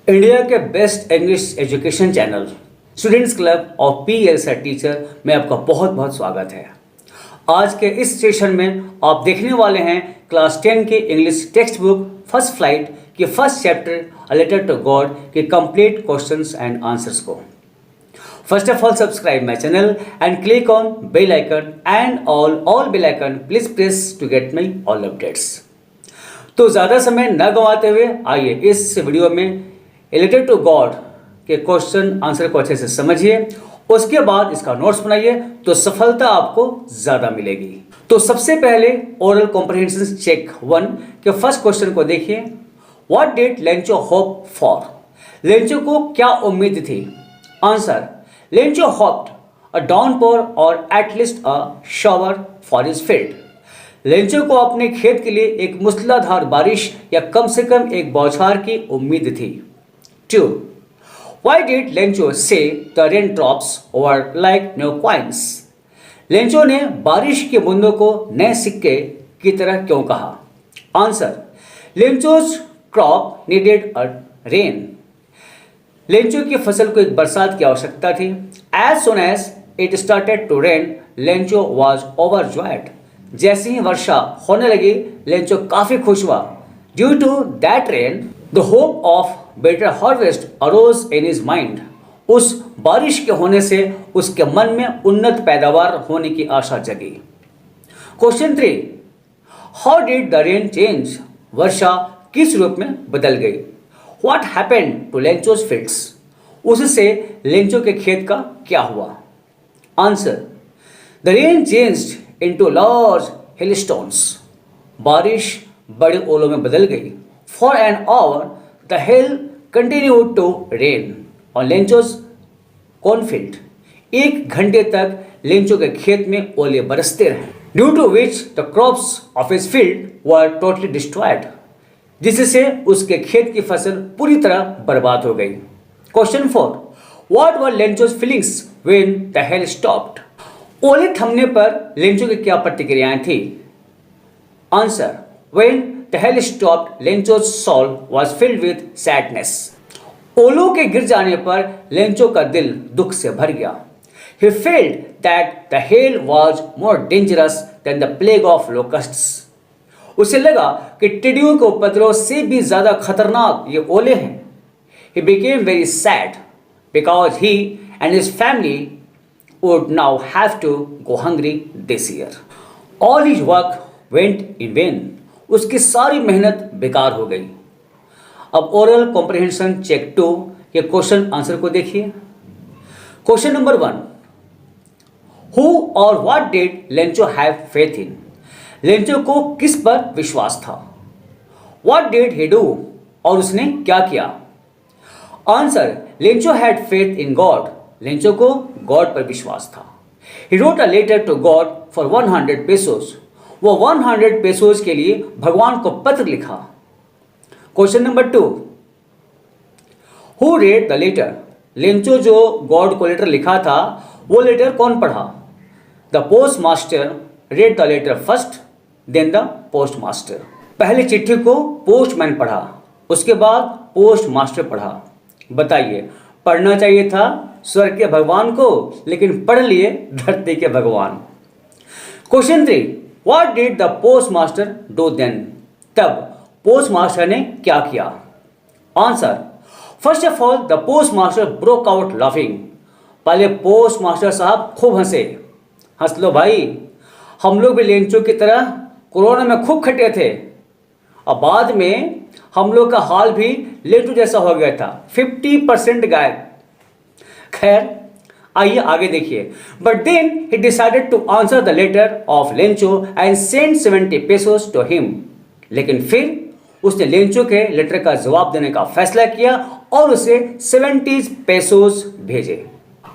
India के best English education channel students club और PLSR teacher में आपका बहुत बहुत स्वागत है। आज के इस सेशन में आप देखने वाले हैं क्लास 10 के English text book First Flight के first chapter a letter to God के कंप्लीट क्वेश्चंस एंड आंसर्स को। First of all, subscribe my channel and click on bell icon and all bell icon. Please press to get my all updates. तो ज़्यादा समय न गंवाते हुए आइए इस वीडियो में ए लेटर टू गॉड के क्वेश्चन आंसर को अच्छे से समझिए, उसके बाद इसका नोट्स बनाइए तो सफलता आपको ज़्यादा मिलेगी। तो सबसे पहले ओरल कॉम्प्रिहेंशन चेक 1 के फर्स्ट क्वेश्चन को देखिए। What did Lencho hope for? Lencho को क्या उम्मीद थी? Answer: Lencho hoped a downpour or at least a shower for his field. Lencho को अपने खेत के लिए एक मूसलाधार बारिश या कम से कम एक बौछार की उम्मीद थी। 2. Why did Lencho say the raindrops were like new coins? Lencho ने बारिश के बूंदों को नए सिक्के की तरह क्यों कहा? Answer: Lencho's crop needed a rain. Lencho की फसल को एक बरसात की आवश्यकता थी। As soon as it started to rain Lencho was overjoyed. जैसे ही वर्षा होने लगी लेंचो काफी खुश हुआ। Due to that rain the hope of better harvest arose in his mind. उस बारिश के होने से उसके मन में उन्नत पैदावार होने की आशा जगी। Question 3. How did the rain change? वर्षा किस रूप में बदल गई? What happened to Lencho's fields? उससे लेंचो के खेत का क्या हुआ? Answer: The rain changed into large hailstones. बारिश बड़े ओलों में बदल गई। For an hour, the hail continued to rain on Lencho's cornfield. एक घंटे तक लेंचो के खेत में ओले बरसते रहे। Due to which the crops of his field were totally destroyed. जिससे उसके खेत की फसल पूरी तरह बर्बाद हो गई। Question 4. What were Lencho's feelings when the hail stopped? ओले थमने पर लेंचो की क्या प्रतिक्रियाएं थी? Answer: When the hail stopped, Lencho's soul was filled with sadness. ओलों के गिर जाने पर लेंचो का दिल दुख से भर गया। He felt that the hail was more dangerous than the plague of locusts. उसे लगा कि टिड्डियों के उपद्रव से भी ज्यादा खतरनाक ये ओले हैं। He became very sad because he and his family would now have to go hungry this year. All his work went in vain. उसकी सारी मेहनत बेकार हो गई। अब ओरल कॉम्प्रिहेंशन चेक 2 के क्वेश्चन आंसर को देखिए। Question number 1. Who or what did Lencho have faith in? Lencho को किस पर विश्वास था? What did he do? और उसने क्या किया? Answer: Lencho had faith in God. Lencho को गॉड पर विश्वास था। He wrote a letter to God for 100 pesos. वो 100 पेसोज के लिए भगवान को पत्र लिखा। Question number 2. Who read the letter? Lencho जो गॉड को लेटर लिखा था वो लेटर कौन पढ़ा? The postmaster read the letter first. Then the post master. पहले चिट्ठी को पोस्टमैन पढ़ा, उसके बाद पोस्ट मास्टर पढ़ा। बताइए, पढ़ना चाहिए था स्वर्ग के भगवान को, लेकिन पढ़ लिए धरती के भगवान। Question 3. What did the post master do then? तब पोस्ट मास्टर ने क्या किया? Answer: first of all the post master broke out laughing. पहले पोस्ट मास्टर साहब खूब हंसे। हंस लो भाई, हम लोग भी लेंचो की तरह कोरोना में खूब खटे थे और बाद में हम लोग का हाल भी लेंचो जैसा हो गया था, 50% गायब। खैर, आइए आगे देखिए। But then he decided to answer the letter of Lencho and send 70 pesos to him. लेकिन फिर उसने लेंचो के लेटर का जवाब देने का फैसला किया और उसे 70 पेसोस भेजे।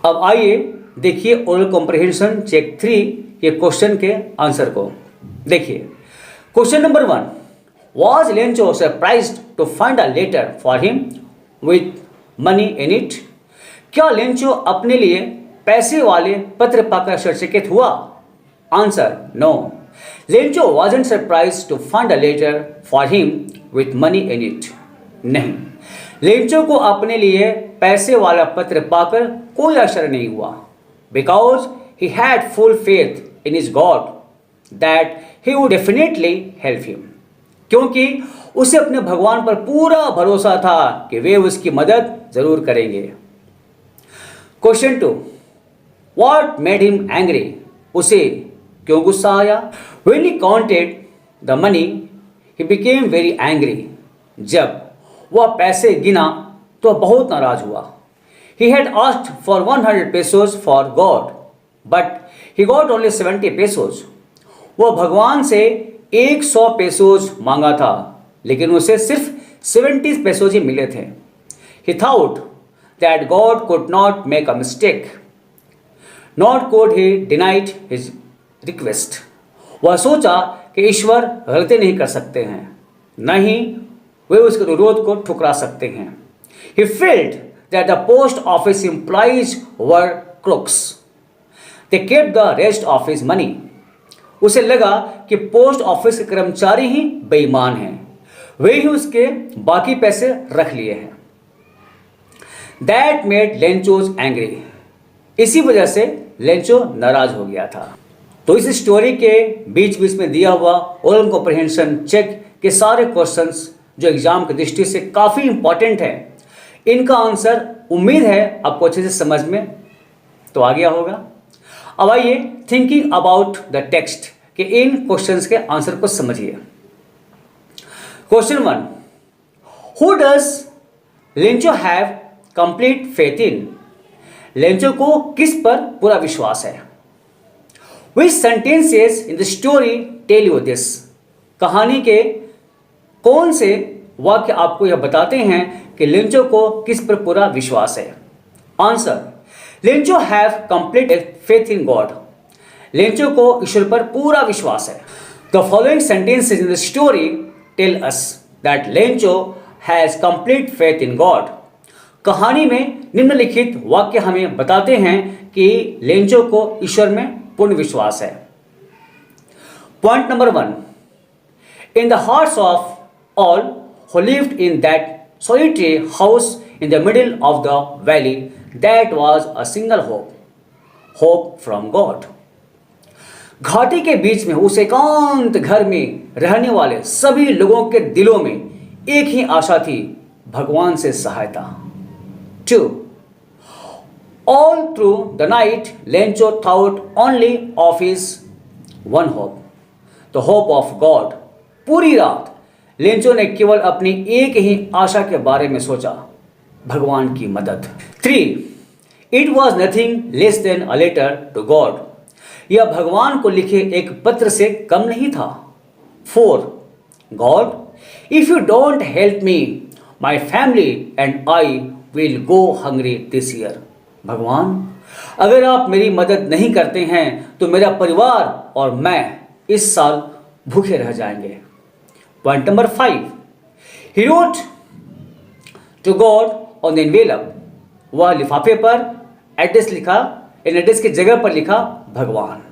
अब आइए देखिए ओरल कॉम्प्रिहेंशन चेक 3 के क्वेश्चन के आंसर को देखिए। Question number 1. Was Lencho surprised to find a letter for him with money in it? क्या लेंचो अपने लिए पैसे वाले पत्र पाकर आश्चर्यचकित हुआ? Answer: No. Lencho wasn't surprised to find a letter for him with money in it. नहीं, लेंचो को अपने लिए पैसे वाला पत्र पाकर कोई आश्चर्य नहीं हुआ, because he had full faith in his God that he would definitely help him, क्योंकि उसे अपने भगवान पर पूरा भरोसा था कि वे उसकी मदद जरूर करेंगे। Question 2, what made him angry? उसे क्यों गुस्सा आया? When he counted the money he became very angry. जब वह पैसे गिना तो बहुत नाराज हुआ। He had asked for 100 pesos for God but he got only 70 pesos। वह भगवान से 100 pesos मांगा था, लेकिन उसे सिर्फ 70 pesos ही मिले थे। He thought that God could not make a mistake, nor could he deny his request। वह सोचा कि ईश्वर गलती नहीं कर सकते हैं, न ही वे उसके अनुरोध को ठुकरा सकते हैं। He felt that the post office employees were crooks. They kept the rest of his money। उसे लगा कि पोस्ट ऑफिस के कर्मचारी ही बेईमान हैं, वे ही उसके बाकी पैसे रख लिए हैं। That made Lencho's angry. इसी वजह से लेंचो नाराज हो गया था। तो इस स्टोरी के बीच बीच में दिया हुआ ओरल कॉम्प्रिहेंशन चेक के सारे क्वेश्चंस जो एग्जाम की दृष्टि से काफ़ी इंपॉर्टेंट है, इनका आंसर उम्मीद है आपको अच्छे से समझ में तो आ गया होगा। अब आइए थिंकिंग अबाउट द टेक्स्ट के इन क्वेश्चंस के आंसर को समझिए। Question 1, who does Lencho have complete faith in? Lencho को किस पर पूरा विश्वास है? Which sentences in the story tell you this? कहानी के कौन से वाक्य आपको यह बताते हैं कि लेंचो को किस पर पूरा विश्वास है? Answer, Lencho have complete faith in God. Lencho को ईश्वर पर पूरा विश्वास है। The following sentences in the story tell us that Lencho has complete faith in God. कहानी में निम्नलिखित वाक्य हमें बताते हैं कि लेंचो को ईश्वर में पूर्ण विश्वास है। Point number 1, in the hearts of all who lived in that solitary house in the middle of the valley, that was a single hope from God। घाटी के बीच में उस एकांत घर में रहने वाले सभी लोगों के दिलों में एक ही आशा थी, भगवान से सहायता। 2, all through the night Lencho thought only of his one hope, the hope of God। पूरी रात लेंचो ने केवल अपनी एक ही आशा के बारे में सोचा, भगवान की मदद। 3, it was nothing less than a letter to God. यह भगवान को लिखे एक पत्र से कम नहीं था। 4, God if you don't help me my family and I will go hungry this year. भगवान, अगर आप मेरी मदद नहीं करते हैं तो मेरा परिवार और मैं इस साल भूखे रह जाएंगे। Point number 5, he wrote to God on the envelope. वह लिफाफे पर एड्रेस लिखा, एड्रेस की जगह पर लिखा भगवान।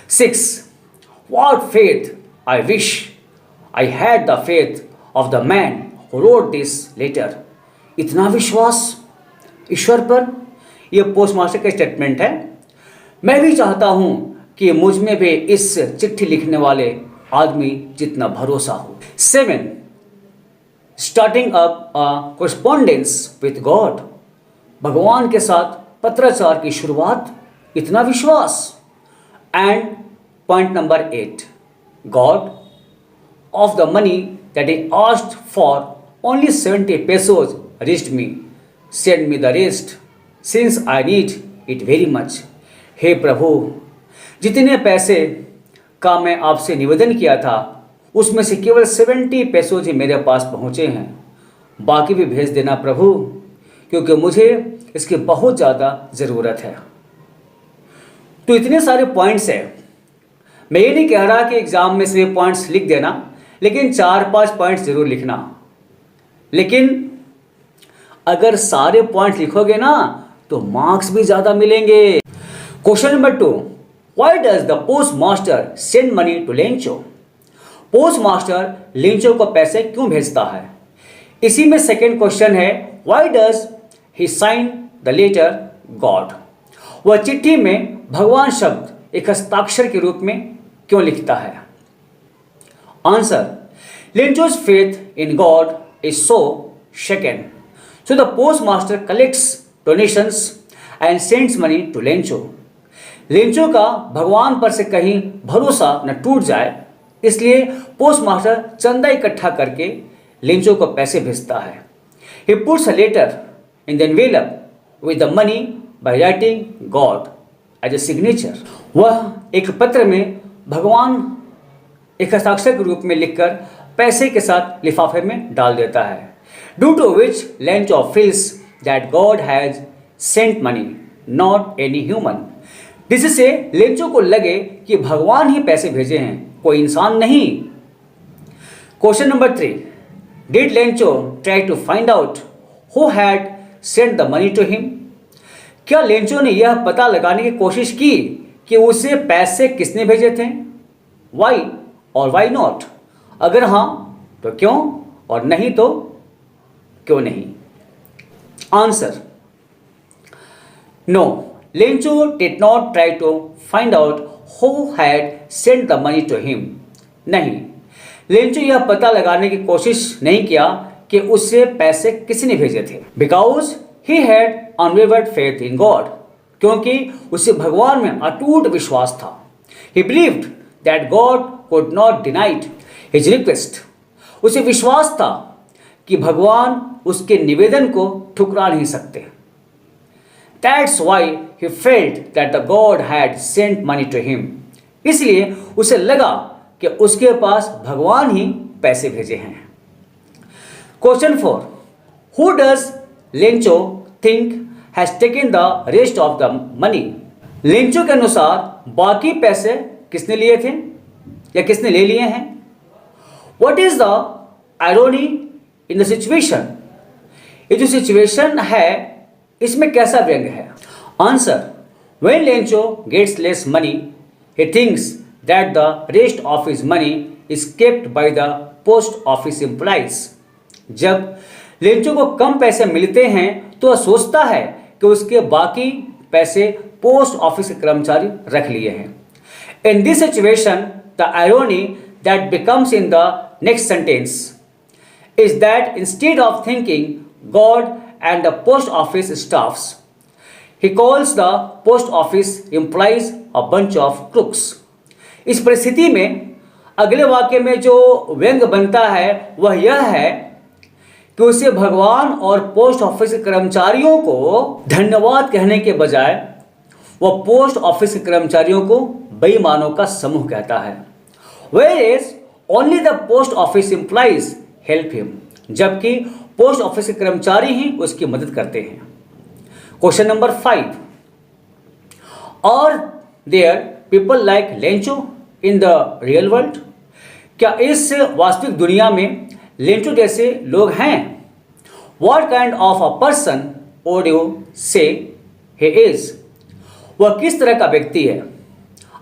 6, what faith I wish I had the faith of the man who wrote this letter. इतना विश्वास ईश्वर पर, यह पोस्टमास्टर का स्टेटमेंट है। मैं भी चाहता हूं कि मुझ में भी इस चिट्ठी लिखने वाले आदमी जितना भरोसा हो। 7, starting up a correspondence with God. भगवान के साथ पत्राचार की शुरुआत, इतना विश्वास। And point number 8, God of the money that he asked for only 70 pesos reached me, send me the rest since I need it very much। हे प्रभु, जितने पैसे का मैं आपसे निवेदन किया था उसमें से केवल 70 pesos ही मेरे पास पहुँचे हैं, बाकी भी भेज देना प्रभु, क्योंकि मुझे इसकी बहुत ज़्यादा ज़रूरत है। तो इतने सारे पॉइंट्स हैं। मैं ये नहीं कह रहा कि एग्ज़ाम में से पॉइंट्स लिख देना, लेकिन 4-5 पॉइंट्स ज़रूर लिखना। लेकिन अगर सारे पॉइंट्स लिखोगे ना तो मार्क्स भी ज़्यादा मिलेंगे। Question number 2, Why does the postmaster send money to Lencho? Postmaster Lencho को पैसे क्यों भेजता है? इसी में सेकेंड क्वेश्चन है, why does he sign the letter God? वह चिट्ठी में भगवान शब्द एक हस्ताक्षर के रूप में क्यों लिखता है? Answer, Lencho's faith in God is so shaken, so the postmaster collects donations and sends money to Lencho. Lencho का भगवान पर से कहीं भरोसा न टूट जाए, इसलिए पोस्टमास्टर चंदा इकट्ठा करके लेंचो को पैसे भेजता है। He puts a letter in the envelope with the money by writing God as a signature। वह एक पत्र में भगवान एक हस्ताक्षर के रूप में लिखकर पैसे के साथ लिफाफे में डाल देता है। Due to which Lencho feels that God has sent money, not any human। जिससे लेंचो को लगे कि भगवान ही पैसे भेजे हैं, कोई इंसान नहीं। Question number 3, did Lencho try to find out who had sent the money to him? क्या लेंचो ने यह पता लगाने की कोशिश की कि उसे पैसे किसने भेजे थे? वाई और वाई नॉट? अगर हाँ तो क्यों, और नहीं तो क्यों नहीं? Answer, no, Lencho did not try to find out who had sent the money to him. नहीं, लेंचो यह पता लगाने की कोशिश नहीं किया कि उससे पैसे किसने भेजे थे। Because he had unwavered faith in God, क्योंकि उसे भगवान में अटूट विश्वास था। He believed that God could not denied his request. उसे विश्वास था कि भगवान उसके निवेदन को ठुकरा नहीं सकते। That's why he felt that the God had sent money to him। इसलिए उसे लगा कि उसके पास भगवान ही पैसे भेजे हैं। Question 4, who does Lencho think has taken the rest of the money? Lencho के अनुसार बाकी पैसे किसने लिए थे या किसने ले लिए हैं? What is the irony in the situation? ये जो सिचुएशन है इसमें कैसा व्यंग है? Answer, when Lencho gets less money, he thinks that the rest of his money is kept by the post office employees। जब लेंचो को कम पैसे मिलते हैं तो वह सोचता है कि उसके बाकी पैसे पोस्ट ऑफिस के कर्मचारी रख लिए हैं। In this situation, the irony that becomes in the next sentence is that instead of thinking God and the post office staffs, he calls the post office employees a bunch of crooks। इस परिस्थिति में अगले वाक्य में जो व्यंग बनता है वह यह है कि उसे भगवान और पोस्ट ऑफिस के कर्मचारियों को धन्यवाद कहने के बजाय वह पोस्ट ऑफिस के कर्मचारियों को बेईमानों का समूह कहता है। Whereas only the post office employees help him, जबकि पोस्ट ऑफिस के कर्मचारी ही उसकी मदद करते हैं। Question number 5, are there people like Lencho in the real world? क्या इस वास्तविक दुनिया में लेंचो जैसे लोग हैं? What kind of a person would you say he is? वह किस तरह का व्यक्ति है?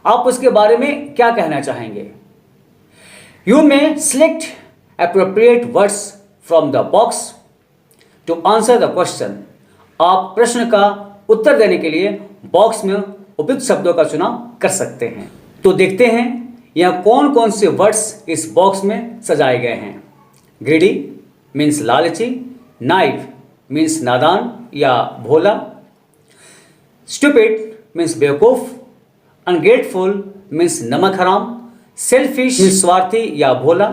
आप उसके बारे में क्या कहना चाहेंगे? You may select appropriate words from the box to answer the question। आप प्रश्न का उत्तर देने के लिए बॉक्स में उपयुक्त शब्दों का चुनाव कर सकते हैं। तो देखते हैं यहाँ कौन कौन से वर्ड्स इस बॉक्स में सजाए गए हैं। ग्रीडी मीन्स लालची, नाइव मीन्स नादान या भोला, स्टूपिड मीन्स बेवकूफ, अनग्रेटफुल मीन्स नमक हराम, सेल्फिश मीन्स स्वार्थी या भोला,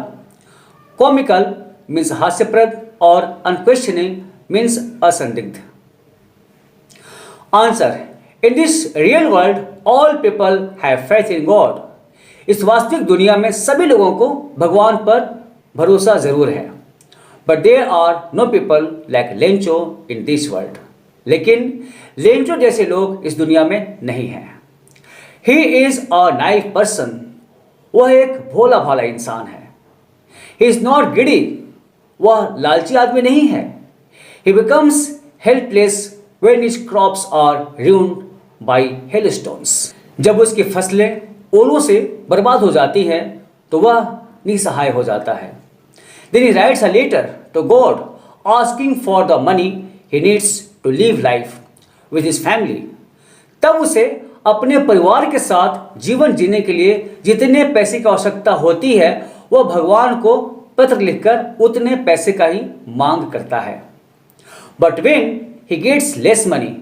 कॉमिकल मीन्स हास्यप्रद और अनक्वेश्चनिंग मीन्स असंदिग्ध। Answer, in this real world all people have faith in God. इस वास्तविक दुनिया में सभी लोगों को भगवान पर भरोसा जरूर है। But there are no people like Lencho in this world. लेकिन लेंचो जैसे लोग इस दुनिया में नहीं हैं। He is a naive person. वह एक भोला भाला इंसान है। He is not giddy. वह लालची आदमी नहीं है। He becomes helpless when his crops are ruined by hailstones. जब उसकी फसलें ओलों से बर्बाद हो जाती हैं तो वह निसहाय हो जाता है। Then he writes a letter to God asking for the money he needs to live life with his family, तब उसे अपने परिवार के साथ जीवन जीने के लिए जितने पैसे की आवश्यकता होती है वह भगवान को पत्र लिखकर उतने पैसे का ही मांग करता है. But when he gets less money,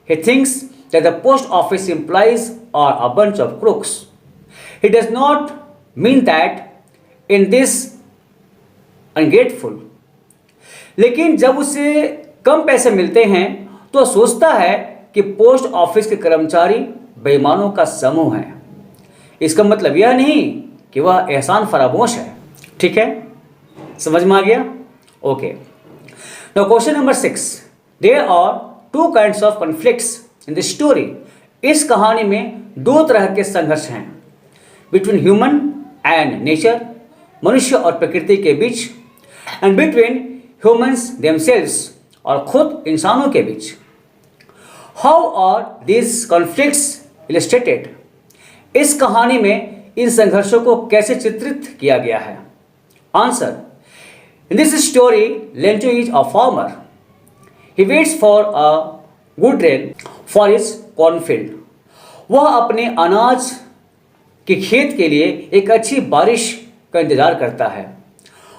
he thinks that the post office employees are a bunch of crooks. He does not mean that in this ungrateful. लेकिन जब उसे कम पैसे मिलते हैं तो सोचता है कि पोस्ट ऑफिस के कर्मचारी बेईमानों का समूह है. इसका मतलब यह नहीं कि वह एहसान फरामोश है. ठीक है, समझ में आ गया? Okay. Now question number 6. There are two kinds of conflicts in the story. इस कहानी में दो तरह के संघर्ष हैं बिटवीन ह्यूमन एंड नेचर, मनुष्य और प्रकृति के बीच, एंड बिटवीन ह्यूमन्स देमसेल्व्स, और खुद इंसानों के बीच. How are this conflicts illustrated. इस कहानी में इन संघर्षों को कैसे चित्रित किया गया है? Answer. In this story Lencho is a farmer. He waits for a good rain for his cornfield. वह अपने अनाज के खेत के लिए एक अच्छी बारिश का इंतजार करता है.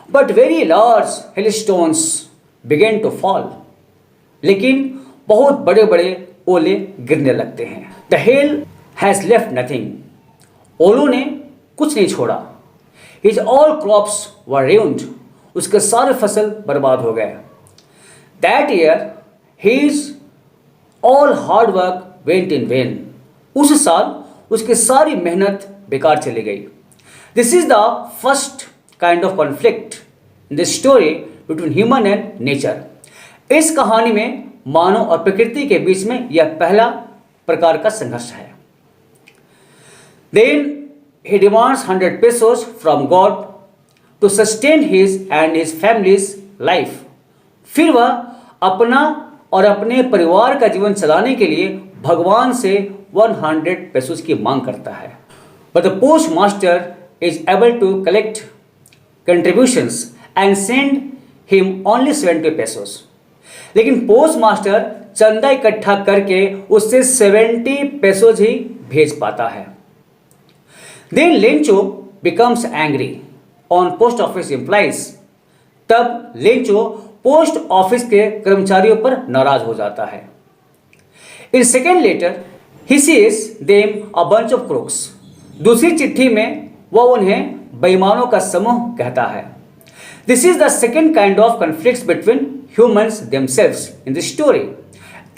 But very large hailstones begin to fall. लेकिन बहुत बड़े बड़े ओले गिरने लगते हैं. The hail has left nothing. ओलों ने कुछ नहीं छोड़ा. His all crops were ruined. उसके सारे फसल बर्बाद हो गए. That year his all hard work went in vain. उस साल उसकी सारी मेहनत बेकार चली गई. This is the first kind of conflict in the story between human and nature. इस कहानी में मानव और प्रकृति के बीच में यह पहला प्रकार का संघर्ष है. Then he demands 100 pesos from God to sustain his and his family's life. फिर वह अपना और अपने परिवार का जीवन चलाने के लिए भगवान से 100 pesos की मांग करता है. But the postmaster is able to collect contributions and send him only 70 pesos. लेकिन पोस्ट मास्टर चंदा इकट्ठा करके उससे 70 पेसोज ही भेज पाता है. Then Lencho becomes angry on post office employees. तब लेंचो पोस्ट ऑफिस के कर्मचारियों पर नाराज हो जाता है. In second letter he sees them a bunch of crooks. दूसरी चिट्ठी में वह उन्हें बेईमानों का समूह कहता है. This is the second kind of conflicts between humans themselves in the story.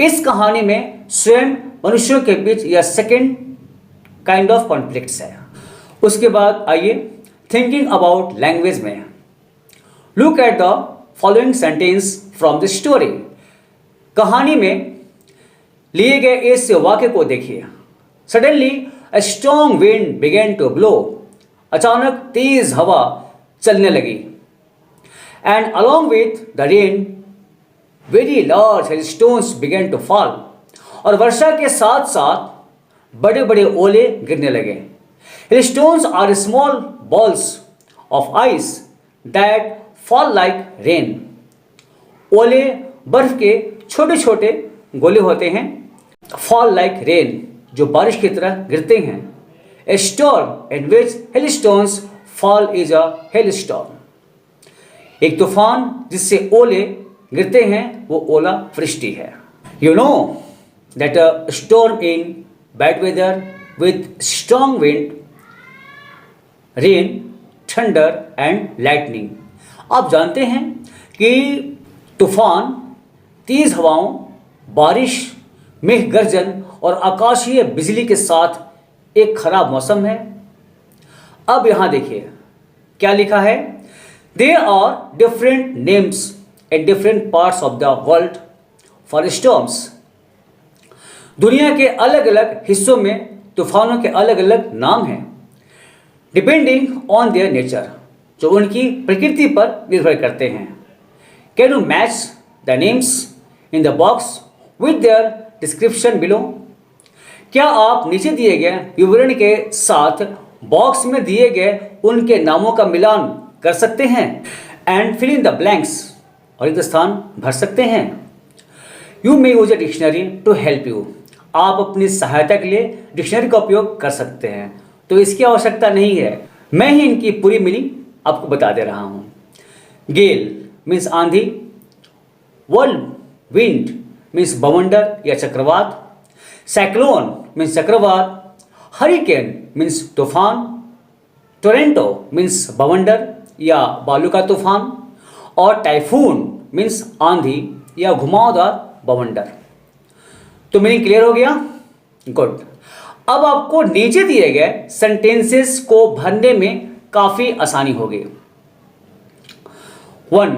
इस कहानी में स्वयं मनुष्यों के बीच यह सेकेंड काइंड ऑफ कॉन्फ्लिक्ट्स है. उसके बाद आइए थिंकिंग अबाउट लैंग्वेज में. Look at the following sentence from the story. कहानी में लिए गए इस वाक्य को देखिए. Suddenly a strong wind began to blow. अचानक तेज हवा चलने लगी. And along with the rain very large hailstones begin to fall. और वर्षा के साथ साथ बड़े बड़े ओले गिरने लगे. Hailstones are small balls of ice that fall like rain. ओले बर्फ के छोटे छोटे गोले होते हैं. फॉल लाइक रेन जो बारिश की तरह गिरते हैं. A storm in which hailstones fall is a hailstorm. एक तूफान जिससे ओले गिरते हैं वो ओला वृष्टि है. You know that a storm in bad weather with strong wind, rain, thunder and lightning. आप जानते हैं कि तूफान, तेज हवाओं, बारिश, मेघ गर्जन और आकाशीय बिजली के साथ एक खराब मौसम है. अब यहां देखिए क्या लिखा है. There are different names in different parts of the world for storms. दुनिया के अलग अलग हिस्सों में तूफानों के अलग अलग नाम हैं डिपेंडिंग ऑन देयर नेचर, जो उनकी प्रकृति पर निर्भर करते हैं. Can you match the names in the box with their description below. क्या आप नीचे दिए गए विवरण के साथ बॉक्स में दिए गए उनके नामों का मिलान कर सकते हैं. And fill in the blanks और रिक्त स्थान भर सकते हैं। You may use a dictionary to help you. आप अपनी सहायता के लिए डिक्शनरी का उपयोग कर सकते हैं, तो इसकी आवश्यकता नहीं है। मैं ही इनकी पूरी मीनिंग आपको बता दे रहा हूँ। गेल मीन्स आंधी, विंड मीन्स बवंडर या चक्रवात, साइक्लोन मीन्स चक्रवात, हरिकेन मीन्स तूफान, टोरेंटो मीन्स बवंडर या बालू का तूफान, और टाइफून मीन्स आंधी या घुमावदार बवंडर। तो मीनिंग क्लियर हो गया? गुड। अब आपको नीचे दिए गए सेंटेंसेस को भरने में काफी आसानी होगी। 1.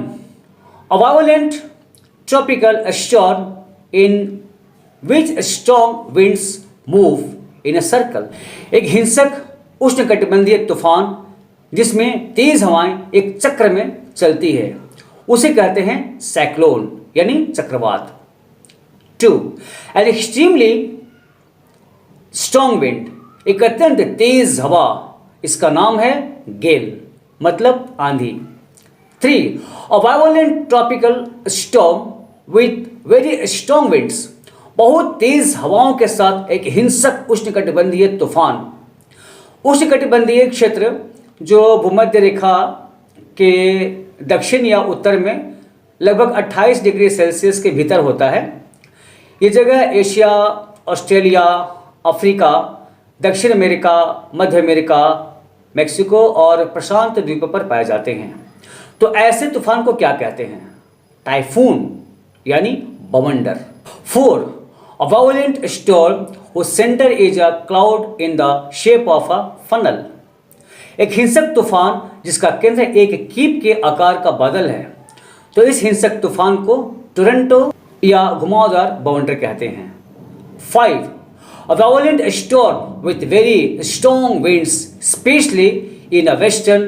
A violent tropical storm in which strong winds move in a circle। एक हिंसक उष्णकटिबंधीय तूफान जिसमें तेज हवाएं एक चक्र में चलती है, उसे कहते हैं साइक्लोन यानी चक्रवात। 2. An extremely strong wind, एक अत्यंत तेज हवा, इसका नाम है गेल, मतलब आंधी। 3. A violent tropical storm with very strong winds, बहुत तेज हवाओं के साथ एक हिंसक उष्णकटिबंधीय तूफान। उष्णकटिबंधीय क्षेत्र जो भूमध्य रेखा के दक्षिण या उत्तर में लगभग 28 डिग्री सेल्सियस के भीतर होता है। ये जगह एशिया, ऑस्ट्रेलिया, अफ्रीका, दक्षिण अमेरिका, मध्य अमेरिका, मेक्सिको और प्रशांत द्वीपों पर पाए जाते हैं। तो ऐसे तूफान को क्या कहते हैं? टाइफून यानी बवंडर। 4. A violent storm whose center is a cloud in the shape of a funnel, एक हिंसक तूफान जिसका केंद्र एक कीप के आकार का बादल है। तो इस हिंसक तूफान को टोरंटो या घुमावदार बवंडर कहते हैं। 5. A violent storm with very strong winds, especially in a western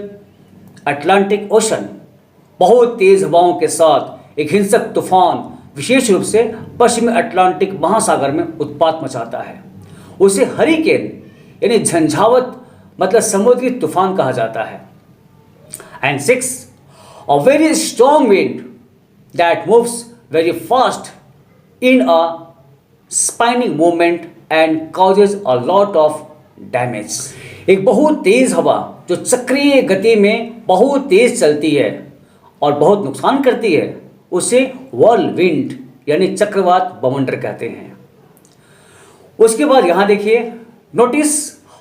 Atlantic Ocean, बहुत तेज हवाओं के साथ एक हिंसक तूफान विशेष रूप से पश्चिमी अटलांटिक महासागर में उत्पात मचाता है, उसे हरिकेन यानी झंझावत मतलब समुद्री तूफान कहा जाता है। And 6. A very strong wind that moves very fast in a spinning movement and causes a lot of damage, एक बहुत तेज हवा जो चक्रीय गति में बहुत तेज चलती है और बहुत नुकसान करती है, उसे व्हर्लविंड यानी चक्रवात बवंडर कहते हैं। उसके बाद यहां देखिए, notice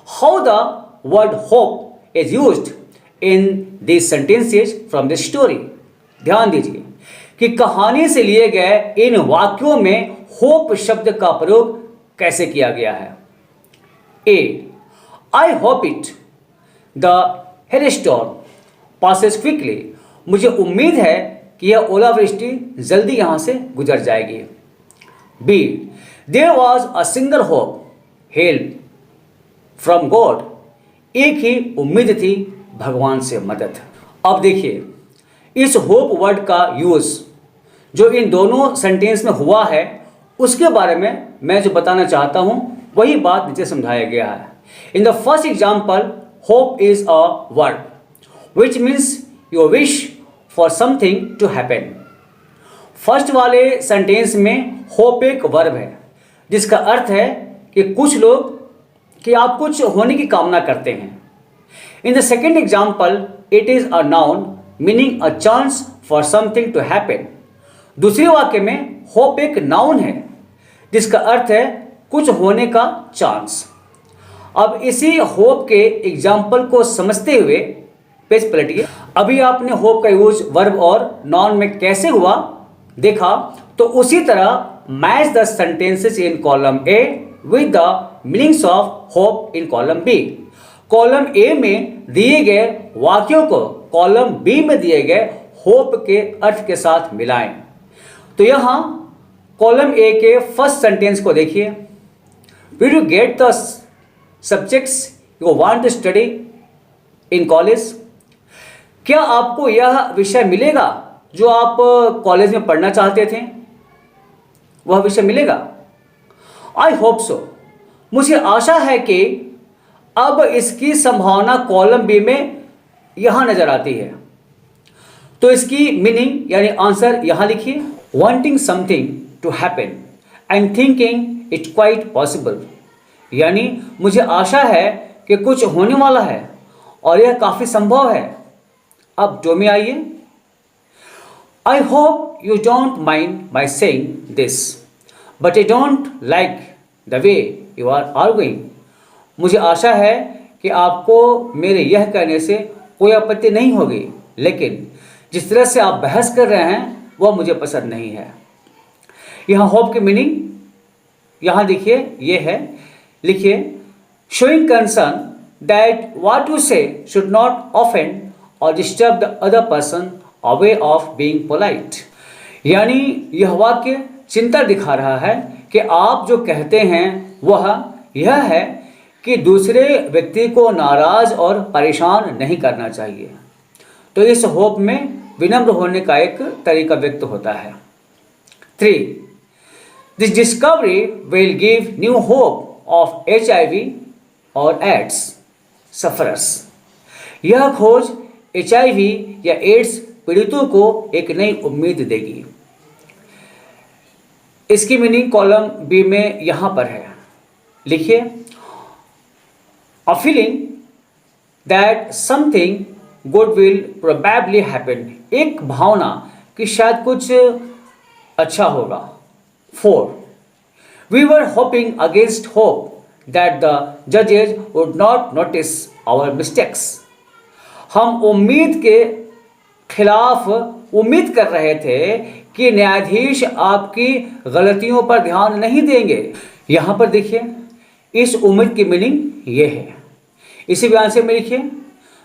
how the word hope is used in this sentences from the story. ध्यान दीजिए कि कहानी से लिए गए इन वाक्यों में होप शब्द का प्रयोग कैसे किया गया है। A, I hope it the hailstorm passes quickly, मुझे उम्मीद है कि यह ओलावृष्टि जल्दी यहां से गुजर जाएगी। B, there was a single hope, help from God, एक ही उम्मीद थी भगवान से मदद। अब देखिए, इस होप वर्ड का यूज जो इन दोनों सेंटेंस में हुआ है उसके बारे में मैं जो बताना चाहता हूं वही बात नीचे समझाया गया है। In the first example, hope is a word which means your wish for something to happen. First वाले सेंटेंस में होप एक वर्ब है जिसका अर्थ है कि आप कुछ होने की कामना करते हैं। In the second example, it is a noun meaning a chance for something to happen. दूसरे वाक्य में होप एक नाउन है जिसका अर्थ है कुछ होने का चांस। अब इसी होप के एग्जाम्पल को समझते हुए पेज पलटिए। अभी आपने होप का यूज वर्ब और नाउन में कैसे हुआ देखा, तो उसी तरह match the sentences in column A with the meanings of hope in column B. Column A में दिए गए वाक्यों को कॉलम बी में दिए गए होप के अर्थ के साथ मिलाएं। तो यहां कॉलम ए के फर्स्ट सेंटेंस को देखिए, will you get the subjects you want to study in college, क्या आपको यह विषय मिलेगा जो आप कॉलेज में पढ़ना चाहते थे, वह विषय मिलेगा। आई होप सो, मुझे आशा है कि अब इसकी संभावना कॉलम बी में यहां नजर आती है। तो इसकी मीनिंग यानी आंसर यहाँ लिखिए, wanting something to happen and thinking it quite possible, यानी मुझे आशा है कि कुछ होने वाला है और यह काफ़ी संभव है। अब डो में आइए, I hope you don't mind my saying this but I don't like the way you are arguing. मुझे आशा है कि आपको मेरे यह कहने से कोई आपत्ति नहीं होगी, लेकिन जिस तरह से आप बहस कर रहे हैं वह मुझे पसंद नहीं है। यहाँ होप की मीनिंग यहाँ देखिए, ये है, लिखिए, showing concern that what you से शुड नॉट ऑफेंड और disturb the other person a way of being polite, यानी यह वाक्य चिंता दिखा रहा है कि आप जो कहते हैं वह यह है कि दूसरे व्यक्ति को नाराज और परेशान नहीं करना चाहिए। तो इस होप में विनम्र होने का एक तरीका व्यक्त होता है। 3. This discovery will give new hope of HIV और एड्स सफरर्स। यह खोज HIV या एड्स पीड़ितों को एक नई उम्मीद देगी। इसकी मीनिंग कॉलम बी में यहाँ पर है, लिखिए, a feeling that something good will probably happen, एक भावना कि शायद कुछ अच्छा होगा। 4. We were hoping against hope that the जजेज would not notice our mistakes. हम उम्मीद के खिलाफ उम्मीद कर रहे थे कि न्यायाधीश आपकी गलतियों पर ध्यान नहीं देंगे। यहाँ पर देखिए, इस उम्मीद की मीनिंग ये है। इसी बयान से में लिखिए,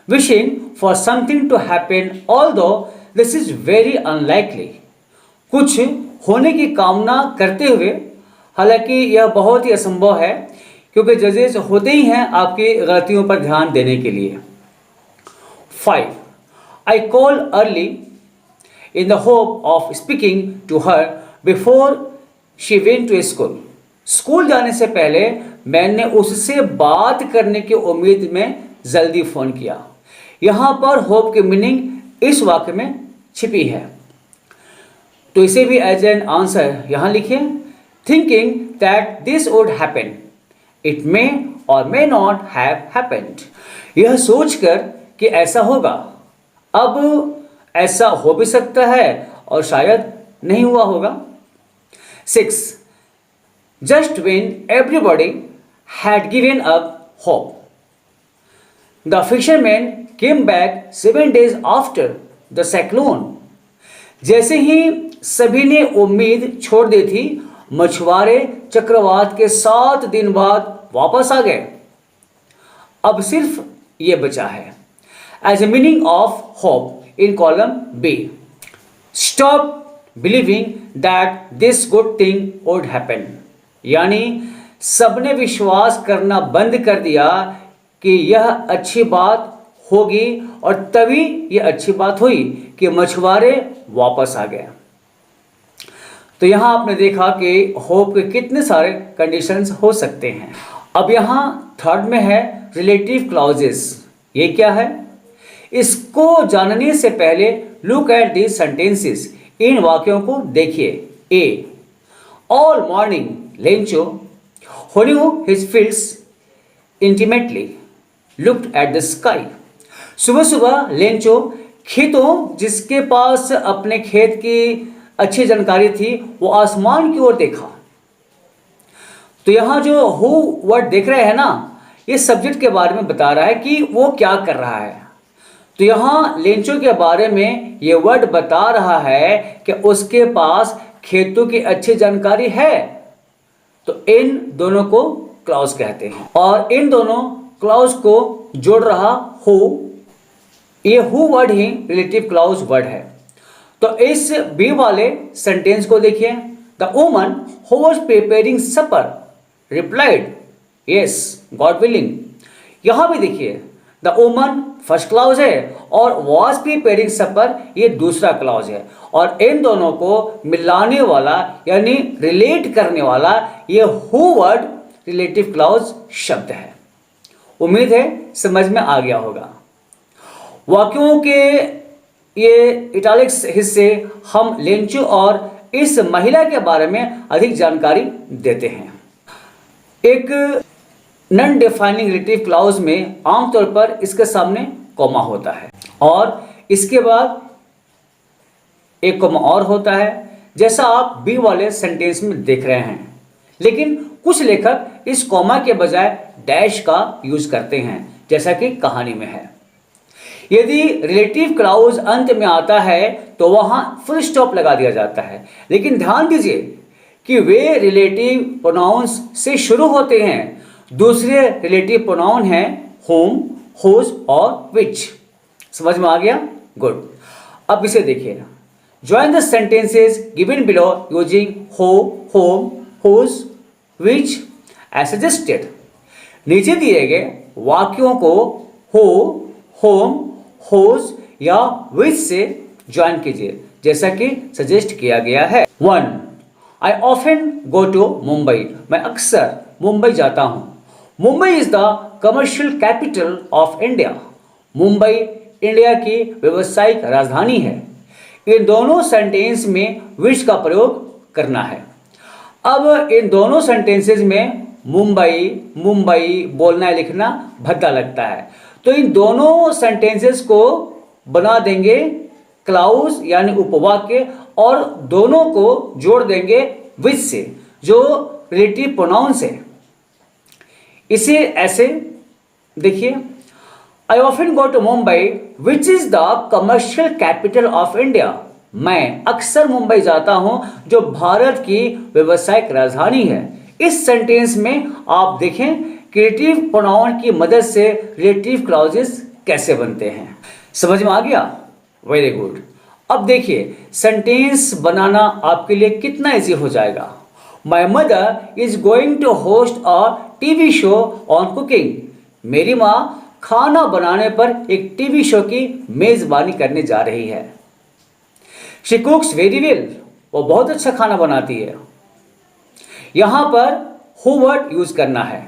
wishing for something to happen although this is very unlikely, कुछ होने की कामना करते हुए, हालांकि यह बहुत ही असंभव है क्योंकि जजेस होते ही हैं आपकी गलतियों पर ध्यान देने के लिए। 5. I called early in the hope of speaking to her before she went to school. School जाने से पहले मैंने उससे बात करने की उम्मीद में जल्दी फ़ोन किया। यहाँ पर होप की मीनिंग इस वाक्य में छिपी है, तो इसे भी एज एन आंसर यहाँ लिखिए, thinking that this would happen, it may और मे नॉट हैव हैपेंड। यह सोचकर कि ऐसा होगा, अब ऐसा हो भी सकता है और शायद नहीं हुआ होगा। 6. Just when everybody had given up hope the fisherman came back 7 days after the cyclone. जैसे ही सभी ने उम्मीद छोड़ दी थी, मछुआरे चक्रवात के 7 दिन बाद वापस आ गए। अब सिर्फ ये बचा है। As a meaning of hope in column B, stop believing that this good thing would happen, यानी सबने विश्वास करना बंद कर दिया कि यह अच्छी बात होगी, और तभी यह अच्छी बात हुई कि मछुआरे वापस आ गए। तो यहाँ आपने देखा कि होप के कितने सारे कंडीशंस हो सकते हैं। अब यहाँ थर्ड में है रिलेटिव क्लॉजेस। ये क्या है? इसको जानने से पहले लुक एट दीज सेंटेंसेस, इन वाक्यों को देखिए। A, all morning Lencho who knew his fields intimately looked at the sky। सुबह सुबह लेंचो खेतों जिसके पास अपने खेत की अच्छी जानकारी थी, वो आसमान की ओर देखा। तो यहाँ जो हु वर्ड देख रहे हैं ना, ये सब्जेक्ट के बारे में बता रहा है कि वो क्या कर रहा है। तो यहाँ लेंचो के बारे में ये वर्ड बता रहा है कि उसके पास खेतों की अच्छी जानकारी है। तो इन दोनों को क्लॉज कहते हैं, और इन दोनों क्लॉज को जोड़ रहा हु, ये हु वर्ड ही रिलेटिव क्लॉज वर्ड है। तो इस बी वाले सेंटेंस को देखिए। The woman who was preparing supper replied yes God willing. यहां भी देखिए, द वुमन फर्स्ट क्लॉज है और वॉज प्रिपेयरिंग सपर ये दूसरा क्लॉज है, और इन दोनों को मिलाने वाला यानी रिलेट करने वाला ये हु वर्ड रिलेटिव क्लॉज शब्द है। उम्मीद है समझ में आ गया होगा। वाक्यों के ये इटालिक्स हिस्से हम लेंचू और इस महिला के बारे में अधिक जानकारी देते हैं। एक नॉन डिफाइनिंग रिलेटिव क्लॉज में आमतौर पर इसके सामने कॉमा होता है और इसके बाद एक कॉमा और होता है, जैसा आप बी वाले सेंटेंस में देख रहे हैं। लेकिन कुछ लेखक इस कॉमा के बजाय डैश का यूज करते हैं, जैसा कि कहानी में है। यदि रिलेटिव क्लॉज अंत में आता है तो वहां फुल स्टॉप लगा दिया जाता है। लेकिन ध्यान दीजिए कि वे रिलेटिव प्रोनाउंस से शुरू होते हैं। दूसरे रिलेटिव प्रोनाउन हैं whom, whose और which। समझ में आ गया? गुड। अब इसे देखिए। Join the sentences given below using who, whom, whose, which as suggested। नीचे दिए गए वाक्यों को who, whom, whose या which से ज्वाइन कीजिए, जैसा कि सजेस्ट किया गया है। 1. I often go to Mumbai. मैं अक्सर मुंबई जाता हूँ। Mumbai is the commercial capital of India. Mumbai India की व्यावसायिक राजधानी है। इन दोनों सेंटेंस में विच का प्रयोग करना है। अब इन दोनों सेंटेंसेस में मुंबई मुंबई बोलना लिखना भद्दा लगता है, तो इन दोनों सेंटेंसेस को बना देंगे क्लाउज यानी उपवाक्य और दोनों को जोड़ देंगे विच से, जो रिलेटिव प्रोनाउंस है। इसे ऐसे देखिए, I often go to Mumbai which is the commercial capital of India. मैं अक्सर मुंबई जाता हूं जो भारत की व्यावसायिक राजधानी है। इस सेंटेंस में आप देखें क्रिएटिव प्रोनाउन की मदद से रिलेटिव क्लॉजेस कैसे बनते हैं। समझ में आ गया? Very good. अब देखिए सेंटेंस बनाना आपके लिए कितना इजी हो जाएगा। My mother is going to host a TV show on cooking. मेरी माँ खाना बनाने पर एक टीवी शो की मेजबानी करने जा रही है। She कुक्स very well. वो बहुत अच्छा खाना बनाती है। यहां पर हु वर्ड यूज करना है,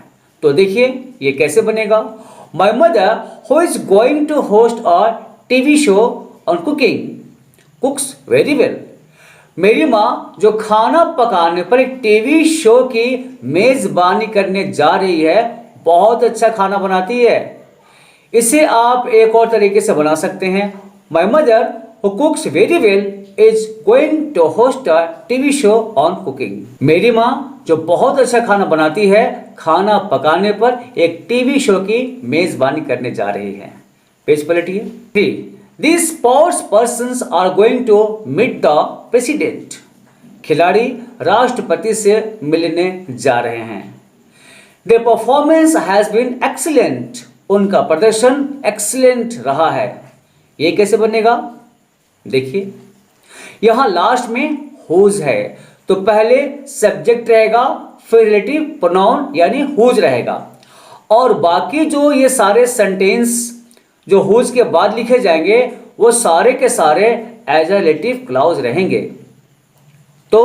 तो देखिए ये कैसे बनेगा। My mother who is going to host a TV show on cooking cooks very well. मेरी माँ जो खाना पकाने पर एक टीवी शो की मेजबानी करने जा रही है, बहुत अच्छा खाना बनाती है। इसे आप एक और तरीके से बना सकते हैं। My mother who cooks very well is going to host a TV show on cooking. मेरी माँ जो बहुत अच्छा खाना बनाती है, खाना पकाने पर एक टीवी शो की मेजबानी करने जा रही है। Page पलटिए। 3. These sports persons are going to meet the president। खिलाड़ी राष्ट्रपति से मिलने जा रहे हैं। Their performance has been excellent। उनका प्रदर्शन excellent रहा है। ये कैसे बनेगा? देखिए यहां लास्ट में whose है, तो पहले सब्जेक्ट रहेगा, फिर रिलेटिव प्रोनाउन यानी whose रहेगा, और बाकी जो ये सारे सेंटेंस जो whose के बाद लिखे जाएंगे वो सारे के सारे एज अ रिलेटिव क्लॉज रहेंगे। तो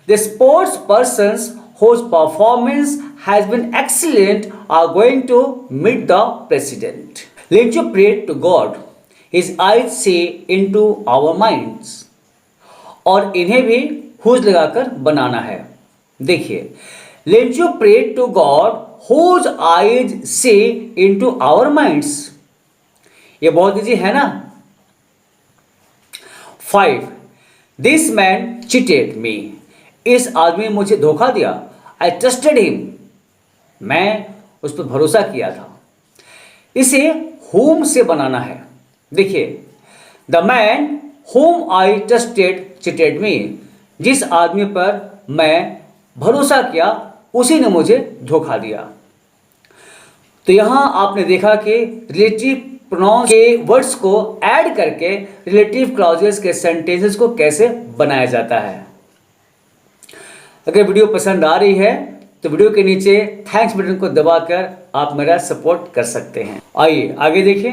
the sports persons whose performance has been excellent are going to meet the president। Lenchu prayed to God, his eyes see into our minds। और इन्हें भी whose लगाकर बनाना है। देखिए Lenchu prayed to God whose eyes see into our minds। ये बहुत easy है ना। 5. This man cheated me। इस आदमी ने मुझे धोखा दिया। I trusted him। मैं उस पर भरोसा किया था। इसे whom से बनाना है। देखिए The man whom I trusted cheated me। जिस आदमी पर मैं भरोसा किया उसी ने मुझे धोखा दिया। तो यहां आपने देखा कि रिलेटिव प्रोनाउन के वर्ड्स को ऐड करके रिलेटिव क्लॉजेस के सेंटेंसेस को कैसे बनाया जाता है। अगर वीडियो पसंद आ रही है तो वीडियो के नीचे थैंक्स बटन को दबाकर आप मेरा सपोर्ट कर सकते हैं। आइए आगे देखें।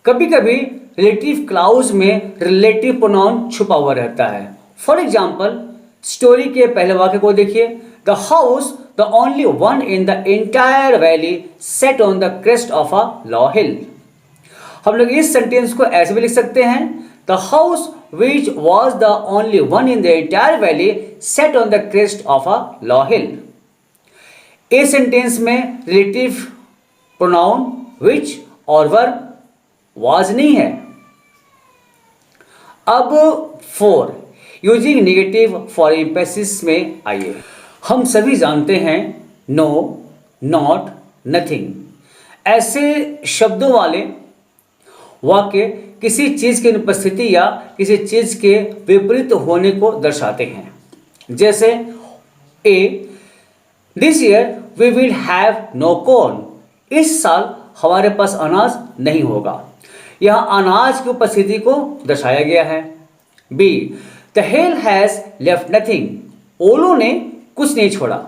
कभी कभी रिलेटिव क्लॉज में रिलेटिव प्रोनाउन छुपा हुआ रहता है। फॉर एग्जाम्पल स्टोरी के पहले वाक्य को देखिए। The house the only one in the entire valley sat on the crest of a low hill. हम लोग इस सेंटेंस को ऐसे भी लिख सकते हैं, the house which was the only one in the entire valley set on the crest of a low hill. A sentence में relative pronoun which और verb was नहीं है। अब 4 यूजिंग नेगेटिव फॉर एम्फेसिस में आइए। हम सभी जानते हैं नो, नॉट, नथिंग ऐसे शब्दों वाले वाक्य किसी चीज़ की अनुपस्थिति या किसी चीज़ के विपरीत होने को दर्शाते हैं। जैसे a this year we will have no corn, इस साल हमारे पास अनाज नहीं होगा। यहाँ अनाज की उपस्थिति को दर्शाया गया है। Be the hail has left nothing, ओलों ने कुछ नहीं छोड़ा,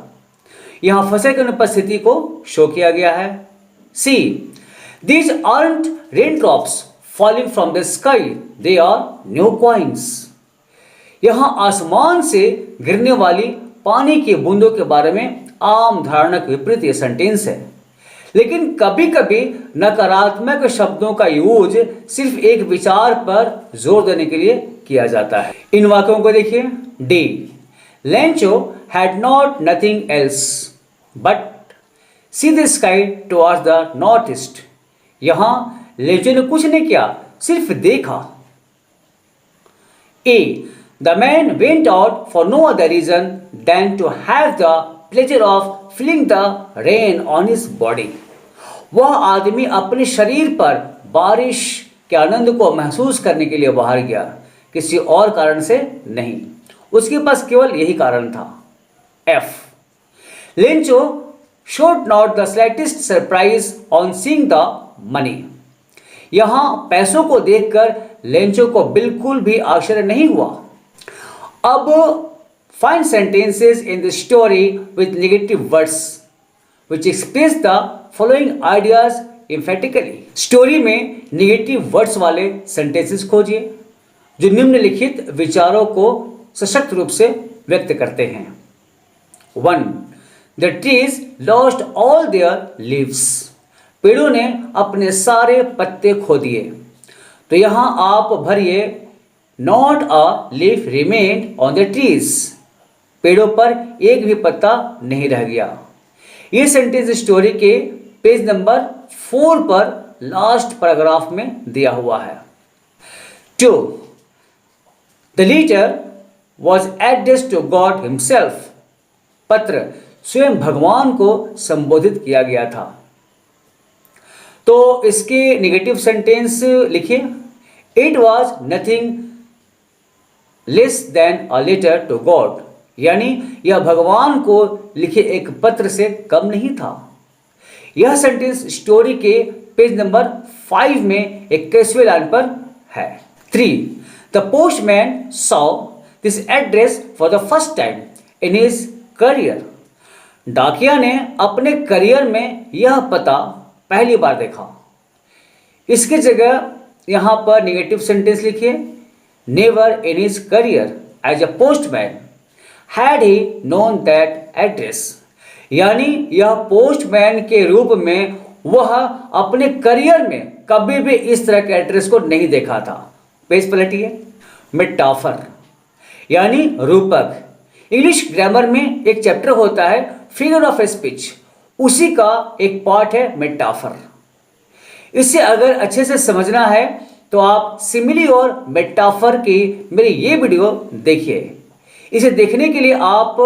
यहाँ फसल की अनुपस्थिति को शो किया गया है। See these aren't rain drops falling from the sky, they are new coins, यहाँ आसमान से गिरने वाली पानी की बूंदों के बारे में आम धारणा के विपरीत यह सेंटेंस है। लेकिन कभी कभी नकारात्मक शब्दों का यूज सिर्फ एक विचार पर जोर देने के लिए किया जाता है। इन वाक्यों को देखिए। D Lencho had not nothing else but see the sky towards the north east, यहाँ लेंचो ने कुछ नहीं किया, सिर्फ देखा। A the man went out for no other reason than to have the pleasure of feeling the rain on his body, वह आदमी अपने शरीर पर बारिश के आनंद को महसूस करने के लिए बाहर गया, किसी और कारण से नहीं, उसके पास केवल यही कारण था। F Lencho showed not the slightest surprise on seeing the money, यहाँ पैसों को देखकर लेंचो को बिल्कुल भी आश्चर्य नहीं हुआ। अब find sentences in the story with negative words which express the following ideas emphatically. Story में नेगेटिव वर्ड्स वाले सेंटेंसेस खोजिए जो निम्नलिखित विचारों को सशक्त रूप से व्यक्त करते हैं। 1. The trees lost all their leaves. पेड़ों ने अपने सारे पत्ते खो दिए। तो यहाँ आप भरिए Not a leaf remained on the trees. पेड़ों पर एक भी पत्ता नहीं रह गया। ये सेंटेंस स्टोरी के पेज नंबर 4 पर लास्ट पैराग्राफ में दिया हुआ है। 2. The letter was addressed to God himself. पत्र स्वयं भगवान को संबोधित किया गया था। तो इसके नेगेटिव सेंटेंस लिखिए। It was nothing less than a letter to God. यानी यह भगवान को लिखे एक पत्र से कम नहीं था। यह सेंटेंस स्टोरी के पेज नंबर 5 में 21वें लाइन पर है। 3. The postman saw this address for the first time in his career. डाकिया ने अपने करियर में यह पता पहली बार देखा। इसकी जगह यहाँ पर नेगेटिव सेंटेंस लिखिए। Never in his career as a postman had he known that address, यानी यह पोस्टमैन के रूप में वह अपने करियर में कभी भी इस तरह के एड्रेस को नहीं देखा था। पेज पलटिए। मेटाफर यानी रूपक। इंग्लिश ग्रामर में एक चैप्टर होता है फिगर ऑफ स्पीच, उसी का एक पार्ट है मेटाफर। इसे अगर अच्छे से समझना है तो आप सिमिली और मेटाफर की मेरी ये वीडियो देखिए। इसे देखने के लिए आप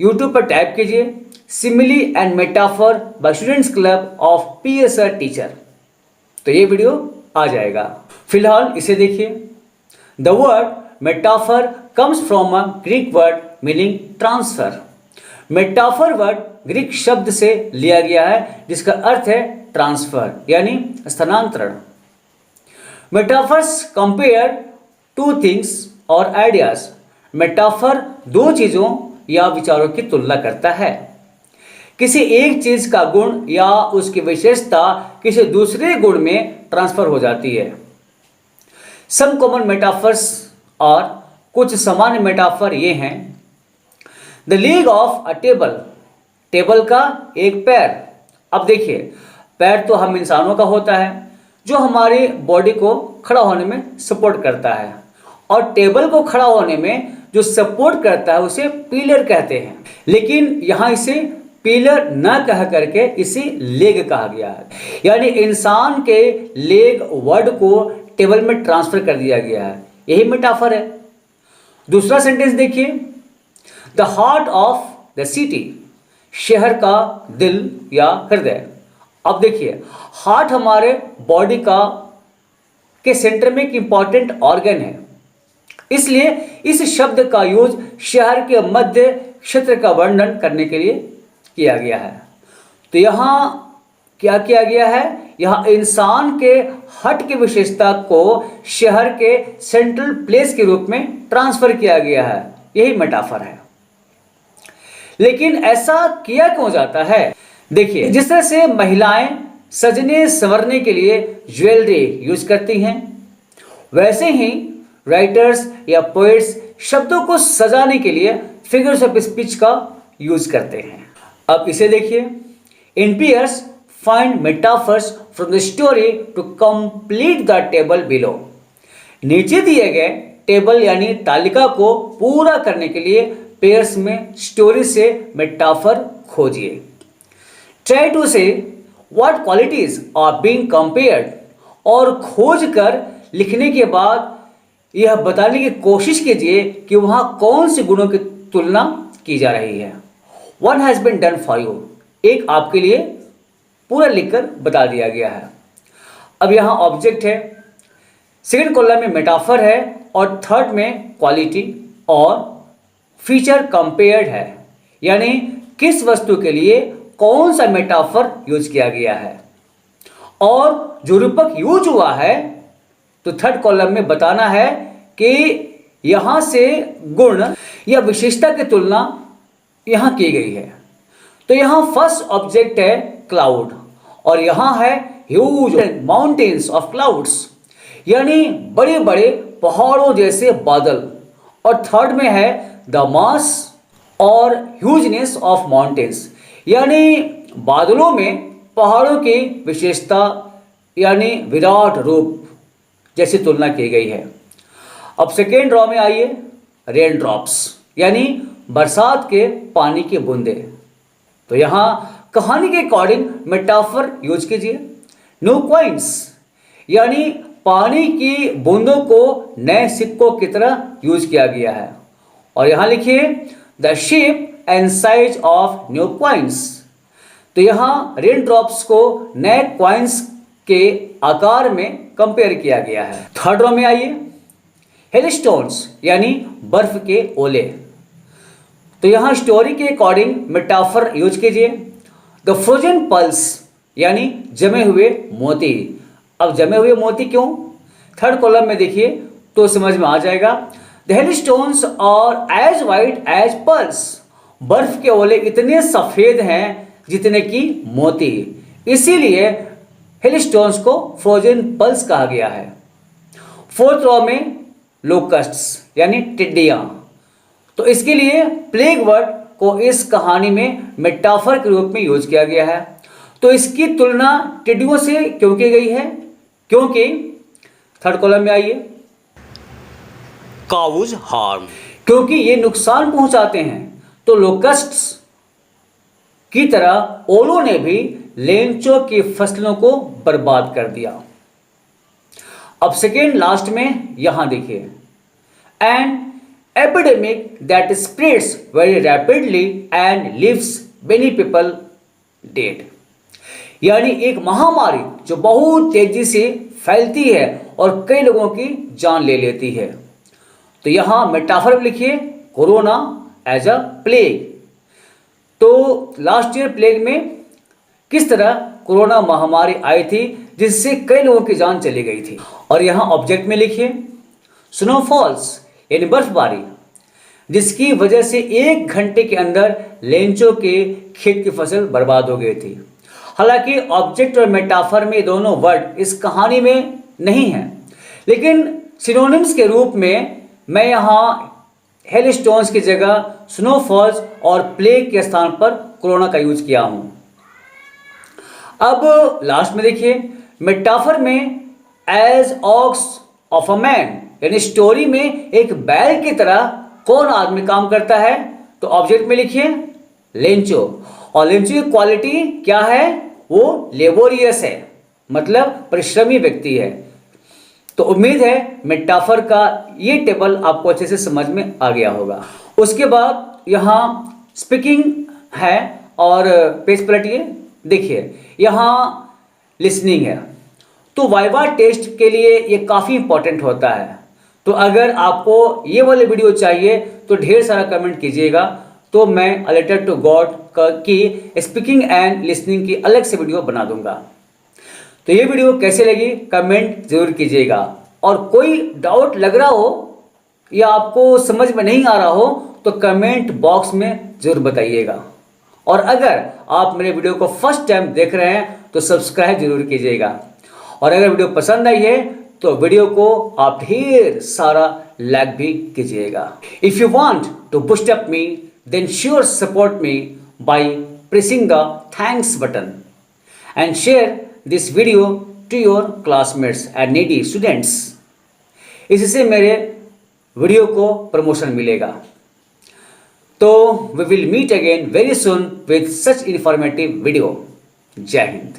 YouTube पर टाइप कीजिए simile and metaphor by students club of PSR teacher, तो ये वीडियो आ जाएगा। फिलहाल इसे देखिए। The word metaphor comes from a Greek word meaning transfer. Metaphor word Greek शब्द से लिया गया है जिसका अर्थ है ट्रांसफर यानी स्थानांतरण। मेटाफर्स कंपेयर टू थिंग्स और आइडियाज। मेटाफर दो चीज़ों या विचारों की तुलना करता है। किसी एक चीज़ का गुण या उसकी विशेषता किसी दूसरे गुण में ट्रांसफर हो जाती है। सम कॉमन मेटाफर्स और कुछ सामान्य मेटाफर ये हैं। The leg of a table, table का एक पैर। अब देखिए पैर तो हम इंसानों का होता है जो हमारे बॉडी को खड़ा होने में सपोर्ट करता है, और टेबल को खड़ा होने में जो सपोर्ट करता है उसे पिलर कहते हैं। लेकिन यहाँ इसे पिलर न कह करके इसे लेग कहा गया है, यानी इंसान के लेग वर्ड को टेबल में ट्रांसफर कर दिया गया है। यही मेटाफर है। दूसरा सेंटेंस देखिए, the heart of the city, शहर का दिल या हृदय। अब देखिए, हार्ट हमारे बॉडी का के सेंटर में एक इंपॉर्टेंट ऑर्गन है, इसलिए इस शब्द का यूज शहर के मध्य क्षेत्र का वर्णन करने के लिए किया गया है। तो यहाँ क्या किया गया है, यहाँ इंसान के हार्ट की विशेषता को शहर के सेंट्रल प्लेस के रूप में ट्रांसफर किया गया है। यही मेटाफर है। लेकिन ऐसा किया क्यों जाता है? देखिए, जिस तरह से महिलाएं सजने संवरने के लिए ज्वेलरी यूज करती हैं, वैसे ही राइटर्स या पोएट्स शब्दों को सजाने के लिए फिगर्स ऑफ स्पीच का यूज करते हैं। अब इसे देखिए, NPS find metaphors from the story to complete the table below. नीचे दिए गए टेबल यानी तालिका को पूरा करने के लिए पेयर्स में स्टोरी से मेटाफर खोजिए। Try to say what qualities are being compared, और खोज कर लिखने के बाद यह बताने की कोशिश कीजिए कि वहां कौन से गुणों की तुलना की जा रही है। One has been done for you, एक आपके लिए पूरा लिखकर बता दिया गया है। अब यहाँ ऑब्जेक्ट है, सेकंड कॉलम में मेटाफर है, और थर्ड में क्वालिटी और फीचर कंपेयर्ड है, यानी किस वस्तु के लिए कौन सा मेटाफर यूज किया गया है। और जो रूपक यूज हुआ है तो थर्ड कॉलम में बताना है कि यहां से गुण या विशेषता की तुलना यहां की गई है। तो यहां फर्स्ट ऑब्जेक्ट है क्लाउड, और यहां है ह्यूज माउंटेन्स ऑफ क्लाउड्स, यानी बड़े बड़े पहाड़ों जैसे बादल। और थर्ड में है द मास और ह्यूजनेस ऑफ माउंटेन्स, यानी बादलों में पहाड़ों की विशेषता यानी विराट रूप जैसी तुलना की गई है। अब सेकेंड रॉ में आइए, रेन ड्रॉप्स यानी बरसात के पानी की बूंदे। तो यहाँ कहानी के अकॉर्डिंग मेटाफर यूज कीजिए। न्यू कॉइन्स यानी पानी की बूंदों को नए सिक्कों की तरह यूज किया गया है। और यहाँ लिखिए the shape and size of new coins. तो यहाँ रेन ड्रॉप्स को नए कॉइन्स के आकार में कंपेयर किया गया है। थर्ड रो में आइए, हेलस्टोन्स यानी बर्फ के ओले। तो यहाँ स्टोरी के अकॉर्डिंग मेटाफर यूज कीजिए। द फ्रोजन पल्स यानी जमे हुए मोती। अब जमे हुए मोती क्यों? थर्ड कॉलम में देखिए तो समझ में आ जाएगा। The hailstones are as white as pearls. बर्फ के ओले इतने सफेद हैं जितने कि मोती, इसीलिए हेलस्टोन्स को फ्रोजन पल्स कहा गया है। फोर्थ रो में लोकस्ट्स यानी टिड्डियां। तो इसके लिए प्लेग वर्ड को इस कहानी में मेटाफर के रूप में यूज किया गया है। तो इसकी तुलना टिड्डियों से क्यों की गई है? क्योंकि थर्ड कॉलम में आइए, काउज हार्म, क्योंकि ये नुकसान पहुंचाते हैं। तो लोकस्ट्स की तरह ओलों ने भी लेंचों की फसलों को बर्बाद कर दिया। अब सेकेंड लास्ट में यहां देखिए, and epidemic that spreads very rapidly and leaves many people dead, यानी एक महामारी जो बहुत तेजी से फैलती है और कई लोगों की जान ले लेती है। तो यहां मेटाफर में लिखिए कोरोना एज अ प्लेग। तो लास्ट ईयर प्लेग में किस तरह कोरोना महामारी आई थी जिससे कई लोगों की जान चली गई थी। और यहाँ ऑब्जेक्ट में लिखिए स्नोफॉल्स यानी बर्फबारी, जिसकी वजह से 1 घंटे के अंदर लेंचों के खेत की फसल बर्बाद हो गई थी। हालांकि ऑब्जेक्ट और मेटाफर में दोनों वर्ड इस कहानी में नहीं है, लेकिन सिनोनिम्स के रूप में मैं यहाँ हेलस्टोन्स की जगह स्नोफॉल्स और प्लेग के स्थान पर कोरोना का यूज किया हूँ। अब लास्ट में देखिए मेटाफर में as ox of a man, यानी स्टोरी में एक बैल की तरह कौन आदमी काम करता है, तो ऑब्जेक्ट में लिखिए लेंचो। और लेंचो की क्वालिटी क्या है, वो लेबोरियस है, मतलब परिश्रमी व्यक्ति है। तो उम्मीद है मेटाफर का ये टेबल आपको अच्छे से समझ में आ गया होगा। उसके बाद यहाँ स्पीकिंग है और पेज पलटिए, देखिए यहाँ लिसनिंग है। तो वाइवा टेस्ट के लिए ये काफ़ी इंपॉर्टेंट होता है। तो अगर आपको ये वाले वीडियो चाहिए तो ढेर सारा कमेंट कीजिएगा, तो मैं अ लेटर टू गॉड की स्पीकिंग एंड लिसनिंग की अलग से वीडियो बना दूंगा। तो ये वीडियो कैसे लगी कमेंट जरूर कीजिएगा, और कोई डाउट लग रहा हो या आपको समझ में नहीं आ रहा हो तो कमेंट बॉक्स में जरूर बताइएगा। और अगर आप मेरे वीडियो को फर्स्ट टाइम देख रहे हैं तो सब्सक्राइब जरूर कीजिएगा, और अगर वीडियो पसंद आई है तो वीडियो को आप ढेर सारा लाइक भी कीजिएगा। If you want to boost up me then sure support me by pressing the thanks button and share this video to your classmates and needy students. इससे मेरे वीडियो को प्रमोशन मिलेगा। तो we will meet again very soon with such informative video. जय हिंद।